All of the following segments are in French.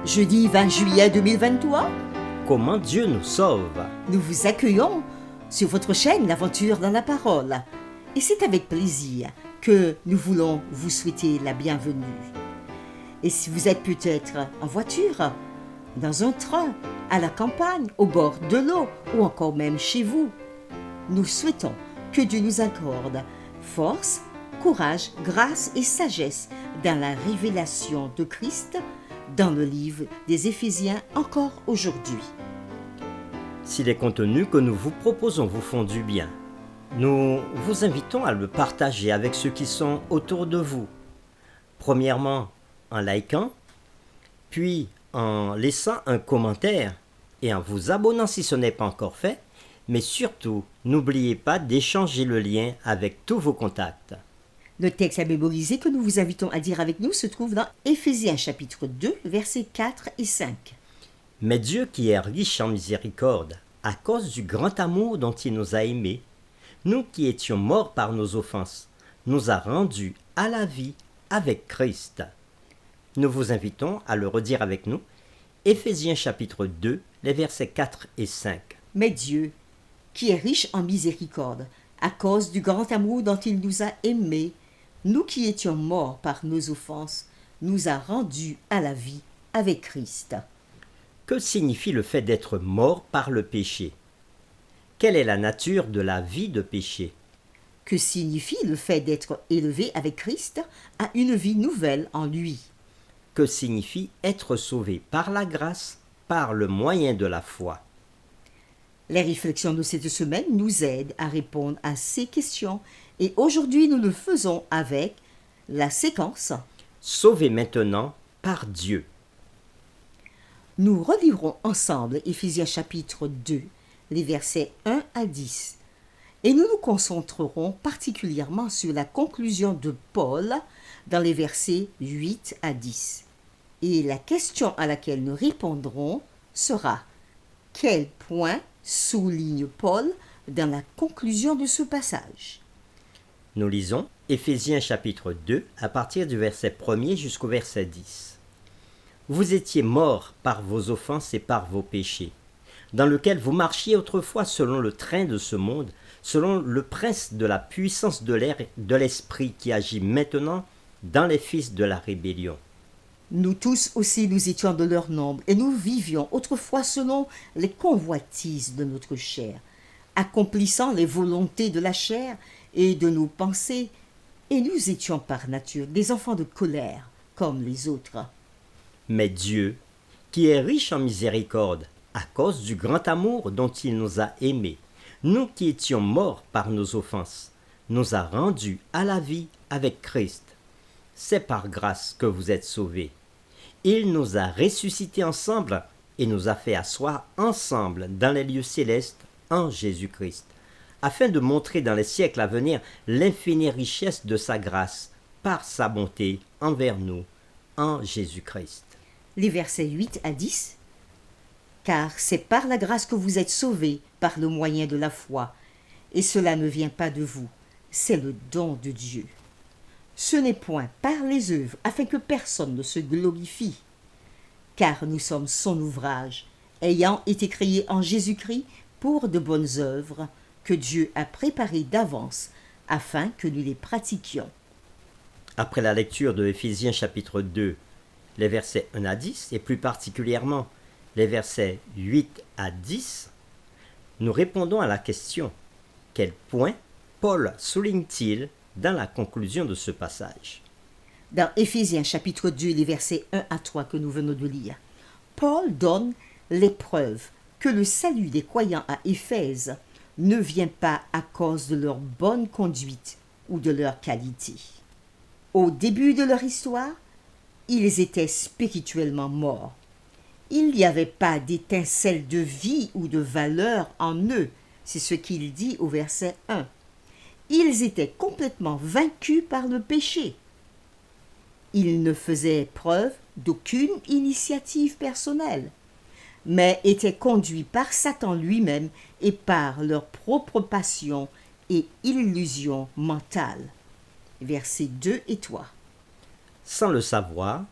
Jeudi 20 juillet 2023, Comment Dieu nous sauve. nous vous accueillons sur votre chaîne L'Aventure dans la Parole. Et c'est avec plaisir que nous voulons vous souhaiter la bienvenue. Et si vous êtes peut-être en voiture, dans un train, à la campagne, au bord de l'eau ou encore même chez vous, nous souhaitons que Dieu nous accorde force, courage, grâce et sagesse dans la révélation de Christ dans le livre des Éphésiens encore aujourd'hui. Si les contenus que nous vous proposons vous font du bien, nous vous invitons à le partager avec ceux qui sont autour de vous. Premièrement, en likant, puis en laissant un commentaire et en vous abonnant si ce n'est pas encore fait, mais surtout, n'oubliez pas d'échanger le lien avec tous vos contacts. Le texte à mémoriser que nous vous invitons à dire avec nous se trouve dans Éphésiens chapitre 2, versets 4 et 5. Mais Dieu qui est riche en miséricorde, à cause du grand amour dont il nous a aimés, nous qui étions morts par nos offenses, nous a rendus à la vie avec Christ. Nous vous invitons à le redire avec nous. Éphésiens chapitre 2, les versets 4 et 5. Mais Dieu, qui est riche en miséricorde, à cause du grand amour dont il nous a aimés, nous qui étions morts par nos offenses, nous a rendus à la vie avec Christ. Que signifie le fait d'être mort par le péché? Quelle est la nature de la vie de péché? Que signifie le fait d'être élevé avec Christ à une vie nouvelle en lui? Que signifie être sauvé par la grâce, par le moyen de la foi? Les réflexions de cette semaine nous aident à répondre à ces questions et aujourd'hui nous le faisons avec la séquence. Sauvé maintenant par Dieu. Nous relirons ensemble Éphésiens chapitre 2, les versets 1 à 10. Et nous nous concentrerons particulièrement sur la conclusion de Paul dans les versets 8 à 10. Et la question à laquelle nous répondrons sera: quel point souligne Paul dans la conclusion de ce passage? Nous lisons Éphésiens chapitre 2 à partir du verset 1er jusqu'au verset 10. Vous étiez morts par vos offenses et par vos péchés, dans lequel vous marchiez autrefois selon le train de ce monde, selon le prince de la puissance de l'air de l'esprit qui agit maintenant dans les fils de la rébellion. Nous tous aussi nous étions de leur nombre et nous vivions autrefois selon les convoitises de notre chair, accomplissant les volontés de la chair et de nos pensées, et nous étions par nature des enfants de colère comme les autres. Mais Dieu, qui est riche en miséricorde, à cause du grand amour dont il nous a aimés, nous qui étions morts par nos offenses, nous a rendus à la vie avec Christ. C'est par grâce que vous êtes sauvés. Il nous a ressuscités ensemble et nous a fait asseoir ensemble dans les lieux célestes en Jésus-Christ, afin de montrer dans les siècles à venir l'infinie richesse de sa grâce par sa bonté envers nous en Jésus-Christ. Les versets 8 à 10. Car c'est par la grâce que vous êtes sauvés par le moyen de la foi, et cela ne vient pas de vous, c'est le don de Dieu. Ce n'est point par les œuvres, afin que personne ne se glorifie, car nous sommes son ouvrage, ayant été créés en Jésus-Christ pour de bonnes œuvres que Dieu a préparées d'avance, afin que nous les pratiquions. Après la lecture de Éphésiens chapitre 2, les versets 1 à 10, et plus particulièrement les versets 8 à 10, nous répondons à la question: quel point Paul souligne-t-il dans la conclusion de ce passage? Dans Éphésiens chapitre 2, les versets 1 à 3 que nous venons de lire, Paul donne les preuves que le salut des croyants à Éphèse ne vient pas à cause de leur bonne conduite ou de leur qualité. Au début de leur histoire, ils étaient spirituellement morts. Il n'y avait pas d'étincelle de vie ou de valeur en eux, c'est ce qu'il dit au verset 1. Ils étaient complètement vaincus par le péché. Ils ne faisaient preuve d'aucune initiative personnelle, mais étaient conduits par Satan lui-même et par leur propre passion et illusion mentale. Versets 2 et 3. Sans le savoir,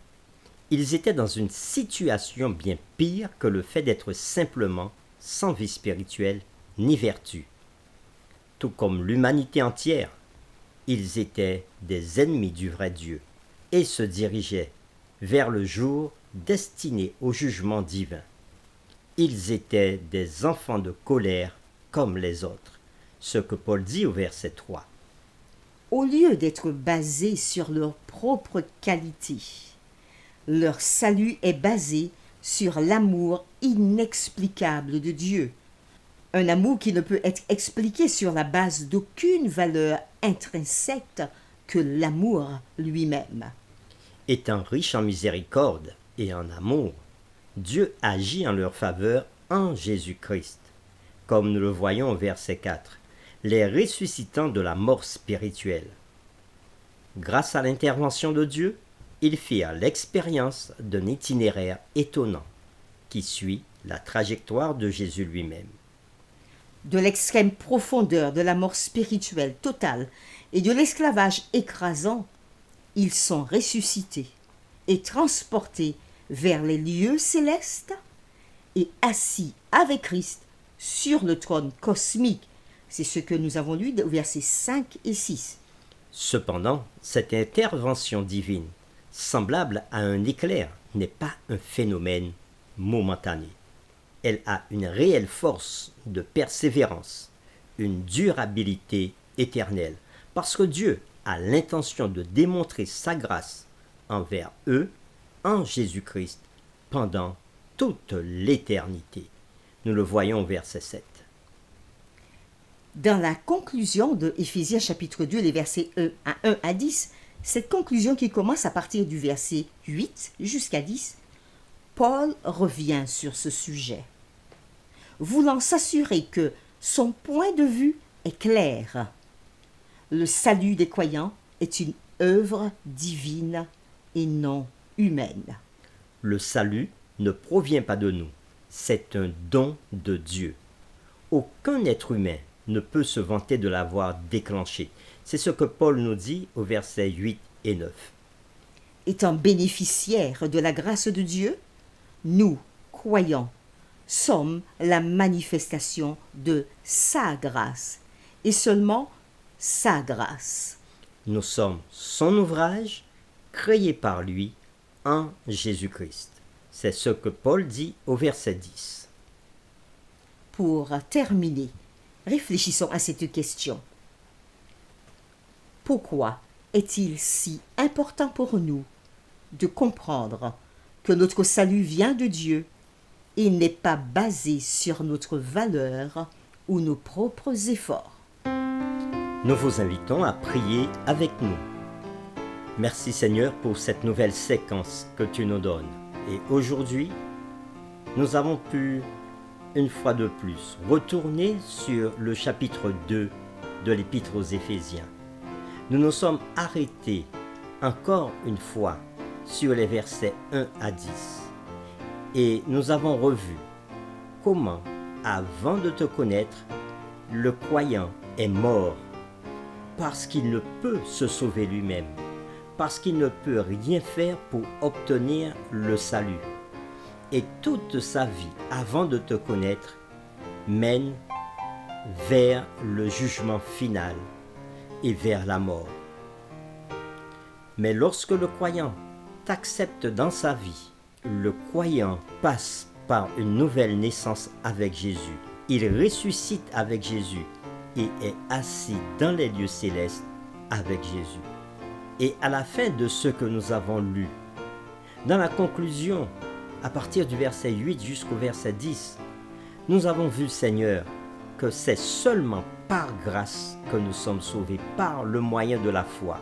Ils étaient dans une situation bien pire que le fait d'être simplement sans vie spirituelle ni vertu. Tout comme l'humanité entière, ils étaient des ennemis du vrai Dieu et se dirigeaient vers le jour destiné au jugement divin. Ils étaient des enfants de colère comme les autres, ce que Paul dit au verset 3. Au lieu d'être basés sur leur propre qualité, leur salut est basé sur l'amour inexplicable de Dieu. Un amour qui ne peut être expliqué sur la base d'aucune valeur intrinsèque que l'amour lui-même. Étant riche en miséricorde et en amour, Dieu agit en leur faveur en Jésus-Christ, comme nous le voyons au verset 4, les ressuscitant de la mort spirituelle. Grâce à l'intervention de Dieu, ils firent l'expérience d'un itinéraire étonnant qui suit la trajectoire de Jésus lui-même. De l'extrême profondeur de la mort spirituelle totale et de l'esclavage écrasant, ils sont ressuscités et transportés vers les lieux célestes et assis avec Christ sur le trône cosmique. C'est ce que nous avons lu au versets 5 et 6. Cependant, cette intervention divine, semblable à un éclair, n'est pas un phénomène momentané. Elle a une réelle force de persévérance, une durabilité éternelle, parce que Dieu a l'intention de démontrer sa grâce envers eux en Jésus-Christ pendant toute l'éternité. Nous le voyons au verset 7. Dans la conclusion de Éphésiens chapitre 2, les versets 1 à 10, cette conclusion qui commence à partir du verset 8 jusqu'à 10, Paul revient sur ce sujet, voulant s'assurer que son point de vue est clair. Le salut des croyants est une œuvre divine et non humaine. Le salut ne provient pas de nous, c'est un don de Dieu. Aucun être humain ne peut se vanter de l'avoir déclenché. C'est ce que Paul nous dit au verset 8 et 9. Étant bénéficiaires de la grâce de Dieu, nous, croyants, sommes la manifestation de sa grâce, et seulement sa grâce. Nous sommes son ouvrage, créé par lui en Jésus-Christ. C'est ce que Paul dit au verset 10. Pour terminer, réfléchissons à cette question. Pourquoi est-il si important pour nous de comprendre que notre salut vient de Dieu et n'est pas basé sur notre valeur ou nos propres efforts? Nous vous invitons à prier avec nous. Merci Seigneur pour cette nouvelle séquence que tu nous donnes. Et aujourd'hui, nous avons pu, une fois de plus, retourner sur le chapitre 2 de l'Épître aux Éphésiens. Nous nous sommes arrêtés encore une fois sur les versets 1 à 10. Et nous avons revu comment, avant de te connaître, le croyant est mort parce qu'il ne peut se sauver lui-même, parce qu'il ne peut rien faire pour obtenir le salut. Et toute sa vie, avant de te connaître, mène vers le jugement final et vers la mort. Mais lorsque le croyant t'accepte dans sa vie, le croyant passe par une nouvelle naissance avec Jésus. Il ressuscite avec Jésus et est assis dans les lieux célestes avec Jésus. Et à la fin de ce que nous avons lu, dans la conclusion, à partir du verset 8 jusqu'au verset 10, nous avons vu, Seigneur, que c'est seulement par grâce que nous sommes sauvés, par le moyen de la foi.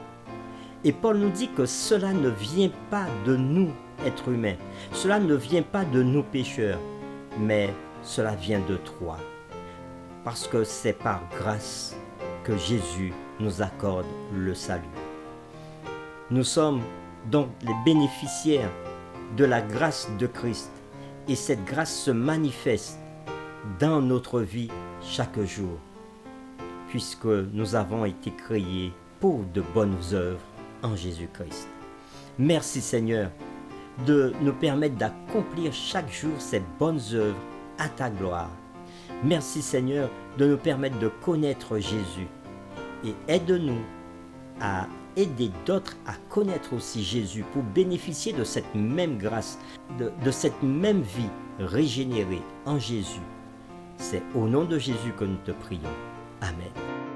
Et Paul nous dit que cela ne vient pas de nous, êtres humains, cela ne vient pas de nous pécheurs, mais cela vient de toi. Parce que c'est par grâce que Jésus nous accorde le salut. Nous sommes donc les bénéficiaires de la grâce de Christ et cette grâce se manifeste dans notre vie chaque jour, puisque nous avons été créés pour de bonnes œuvres en Jésus-Christ. Merci Seigneur. de nous permettre d'accomplir chaque jour ces bonnes œuvres à ta gloire. Merci Seigneur de nous permettre de connaître Jésus et aide-nous à aider d'autres à connaître aussi Jésus pour bénéficier de cette même grâce, de cette même vie régénérée en Jésus. C'est au nom de Jésus que nous te prions. Amen.